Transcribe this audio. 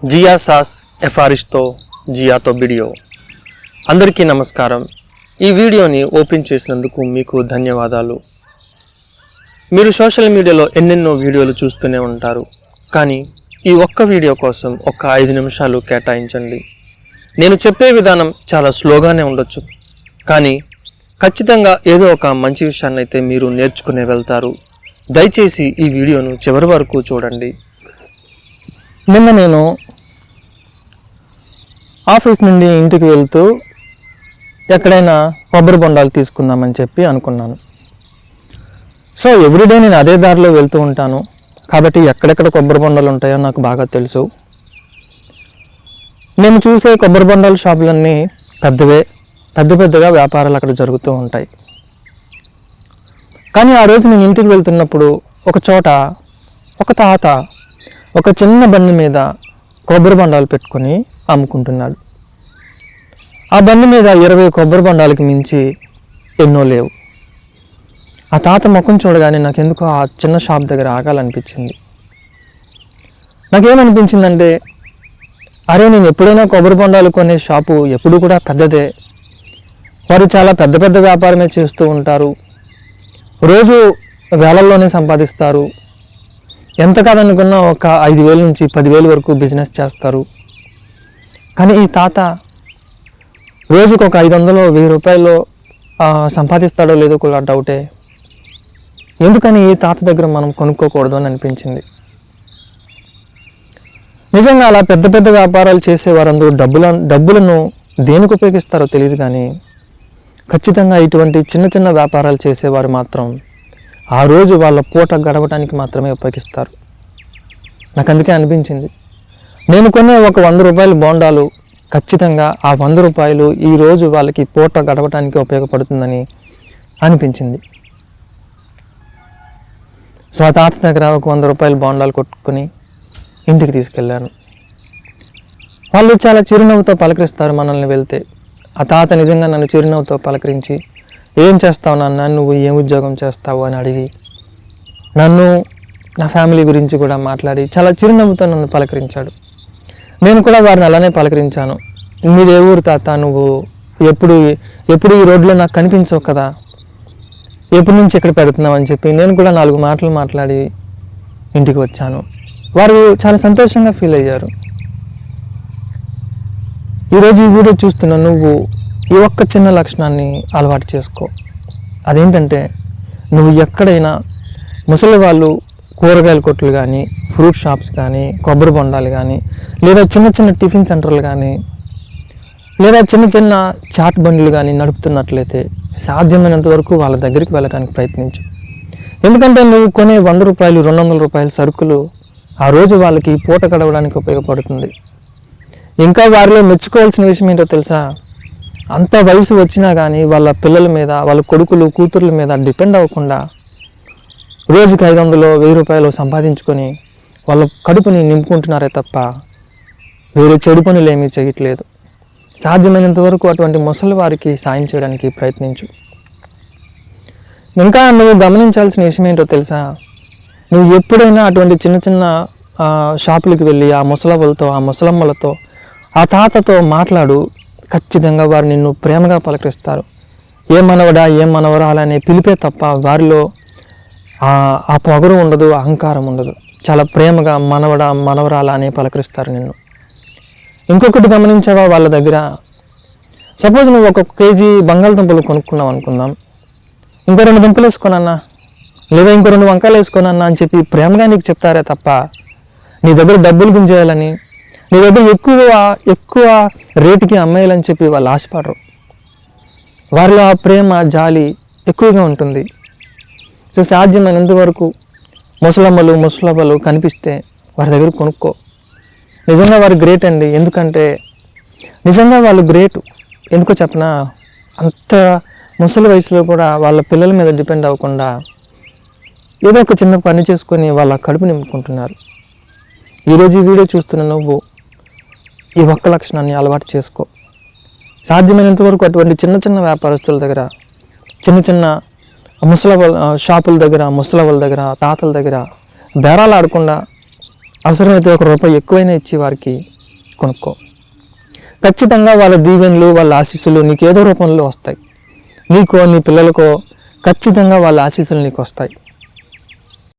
జియా సాస్ ఎఫారిష్తో జియాతో వీడియో. అందరికీ నమస్కారం. ఈ వీడియోని ఓపెన్ చేసినందుకు మీకు ధన్యవాదాలు. మీరు సోషల్ మీడియాలో ఎన్నెన్నో వీడియోలు చూస్తూనే ఉంటారు, కానీ ఈ ఒక్క వీడియో కోసం ఒక 5 నిమిషాలు కేటాయించండి. నేను చెప్పే విధానం చాలా స్లోగానే ఉండొచ్చు, కానీ ఖచ్చితంగా ఏదో ఒక మంచి విషయాన్ని అయితే మీరు నేర్చుకునే వెళ్తారు. దయచేసి ఈ వీడియోను చివరి వరకు చూడండి. నిన్న నేను ఆఫీస్ నుండి ఇంటికి వెళ్తూ ఎక్కడైనా కొబ్బరి బొండాలు తీసుకుందామని చెప్పి అనుకున్నాను. సో ఎవ్రీడే నేను అదే దారిలో వెళ్తూ ఉంటాను కాబట్టి ఎక్కడెక్కడ కొబ్బరి బొండాలు ఉంటాయో నాకు బాగా తెలుసు. నేను చూసే కొబ్బరి బొండాల షాపులన్నీ పెద్దగా వ్యాపారాలు అక్కడ జరుగుతూ ఉంటాయి. కానీ ఆ రోజు నేను ఇంటికి వెళ్తున్నప్పుడు ఒక చోట ఒక తాత ఒక చిన్న బండి మీద కొబ్బరి బొండాలు పెట్టుకొని అమ్ముకుంటున్నాడు. ఆ బండి మీద 20 కొబ్బరి బొండాలకి మించి ఎన్నో లేవు. ఆ తాత ముఖం చూడగానే నాకు ఎందుకో ఆ చిన్న షాప్ దగ్గర ఆగాలనిపించింది. నాకేమనిపించిందంటే, అరే నేను ఎప్పుడైనా కొబ్బరి బొండాలు కొనే షాపు ఎప్పుడు కూడా పెద్దదే, వారు చాలా పెద్ద వ్యాపారమే చేస్తూ ఉంటారు, రోజు వేలల్లోనే సంపాదిస్తారు, ఎంత కాదనుకున్నా ఒక 5,000 నుంచి 10,000 వరకు బిజినెస్ చేస్తారు. కానీ ఈ తాత రోజుకు ఒక 500-1000 రూపాయలు సంపాదిస్తాడో లేదో కూడా డౌటే. ఎందుకని ఈ తాత దగ్గర మనం కొనుక్కోకూడదు అని అనిపించింది. నిజంగా అలా పెద్ద వ్యాపారాలు చేసే వారందరూ డబ్బులను దేనికి ఉపయోగిస్తారో తెలియదు, కానీ ఖచ్చితంగా ఇటువంటి చిన్న వ్యాపారాలు చేసేవారు మాత్రం ఆ రోజు వాళ్ళ పూట గడవడానికి మాత్రమే ఉపయోగిస్తారు. నాకు అందుకే అనిపించింది, నేను కొనే ఒక 100 రూపాయల బోండాలు ఖచ్చితంగా ఆ 100 రూపాయలు ఈరోజు వాళ్ళకి పూట గడవడానికి ఉపయోగపడుతుందని అనిపించింది. సో ఆ తాత దగ్గర ఒక 100 రూపాయల బోండాలు కొట్టుకొని ఇంటికి తీసుకెళ్ళాను. వాళ్ళు చాలా చిరునవ్వుతో పలకరిస్తారు మనల్ని వెళ్తే. ఆ తాత నిజంగా నన్ను చిరునవ్వుతో పలకరించి, ఏం చేస్తావు నాన్న, నువ్వు ఏం ఉద్యోగం చేస్తావు అని అడిగి, నన్ను నా ఫ్యామిలీ గురించి కూడా మాట్లాడి చాలా చిరునవ్వుతో నన్ను పలకరించాడు. నేను కూడా వారిని అలానే పలకరించాను. మీది ఏ ఊరు తాత, నువ్వు ఎప్పుడు ఈ రోడ్లో నాకు కనిపించవు కదా, ఎప్పటి నుంచి ఇక్కడ పెడుతున్నావు అని చెప్పి నేను కూడా 4 మాటలు మాట్లాడి ఇంటికి వచ్చాను. వారు చాలా సంతోషంగా ఫీల్ అయ్యారు. ఈరోజు ఈ వీడియో చూస్తున్న నువ్వు ఈ ఒక్క చిన్న లక్షణాన్ని అలవాటు చేసుకో. అదేంటంటే, నువ్వు ఎక్కడైనా ముసలి వాళ్ళు కూరగాయల కొట్లు కానీ, ఫ్రూట్ షాప్స్ కానీ, కొబ్బరి బొండాలు కానీ, లేదా చిన్న టిఫిన్ సెంటర్లు కానీ, లేదా చిన్న చాట్ బండ్లు కానీ నడుపుతున్నట్లయితే సాధ్యమైనంత వరకు వాళ్ళ దగ్గరికి వెళ్ళడానికి ప్రయత్నించు. ఎందుకంటే నువ్వు కొనే 100 రూపాయలు 200 రూపాయల సరుకులు ఆ రోజు వాళ్ళకి పూట గడవడానికి ఉపయోగపడుతుంది. ఇంకా వారిలో మెచ్చుకోవాల్సిన విషయం ఏంటో తెలుసా, అంత వయసు వచ్చినా కానీ వాళ్ళ పిల్లల మీద, వాళ్ళ కొడుకులు కూతుర్ల మీద డిపెండ్ అవ్వకుండా రోజుకి 500-1000 రూపాయలు సంపాదించుకొని వాళ్ళ కడుపుని నింపుకుంటున్నారే తప్ప వేరే చెడు పనులు ఏమీ చేయట్లేదు. సాధ్యమైనంత వరకు అటువంటి ముసలి వారికి సాయం చేయడానికి ప్రయత్నించు. ఇంకా నువ్వు గమనించాల్సిన విషయం ఏంటో తెలుసా, నువ్వు ఎప్పుడైనా అటువంటి చిన్న షాపులకు వెళ్ళి ఆ ముసలమ్మలతో, ఆ ముసలమ్మలతో, ఆ తాతతో మాట్లాడు. ఖచ్చితంగా వారు నిన్ను ప్రేమగా పలకరిస్తారు. ఏం మనవడా, ఏం మనవరాలు అనే పిలిపే తప్ప వారిలో ఆ పొగరు ఉండదు, అహంకారం ఉండదు. చాలా ప్రేమగా మనవడా, మనవరాల అని పలకరిస్తారు నిన్ను. ఇంకొకటి గమనించావా, వాళ్ళ దగ్గర సపోజ్ నువ్వు 1 కేజీ బంగాళదుంపలు కొనుక్కున్నావు అనుకుందాం, ఇంకో 2 దుంపలు వేసుకోనన్నా, లేదా ఇంకో 2 వంకాయలు వేసుకోనన్నా అని చెప్పి ప్రేమగా నీకు చెప్తారే తప్ప నీ దగ్గర డబ్బులు గుంజేయాలని, నీ దగ్గర ఎక్కువ రేటుకి అమ్మేయాలని చెప్పి వాళ్ళు ఆశపడరు. వారిలో ఆ ప్రేమ, జాలి ఎక్కువగా ఉంటుంది. సో సాధ్యమైనంత వరకు ముసలమ్మలు కనిపిస్తే వారి దగ్గర కొనుక్కో. నిజంగా వారు గ్రేట్ అండి. ఎందుకంటే నిజంగా వాళ్ళు గ్రేటు. ఎందుకో చెప్పనా, అంత ముసలి వయసులో కూడా వాళ్ళ పిల్లల మీద డిపెండ్ అవ్వకుండా ఏదో ఒక చిన్న పని చేసుకొని వాళ్ళ కడుపు నింపుకుంటున్నారు. ఈరోజు ఈ వీడియో చూస్తున్న నువ్వు ఈ ఒక్క లక్షణాన్ని అలవాటు చేసుకో. సాధ్యమైనంత వరకు అటువంటి చిన్న వ్యాపారస్తుల దగ్గర, చిన్న షాపుల దగ్గర, ముసలవ్వల దగ్గర, తాతల దగ్గర బేరాలు ఆడకుండా అవసరమైతే ₹1 ఎక్కువైనా ఇచ్చి వారికి కొనుక్కో. ఖచ్చితంగా వాళ్ళ దీవెనలు, వాళ్ళ ఆశీస్సులు నీకు ఏదో రూపంలో వస్తాయి. నీకో నీ పిల్లలకో ఖచ్చితంగా వాళ్ళ ఆశీస్సులు నీకు వస్తాయి.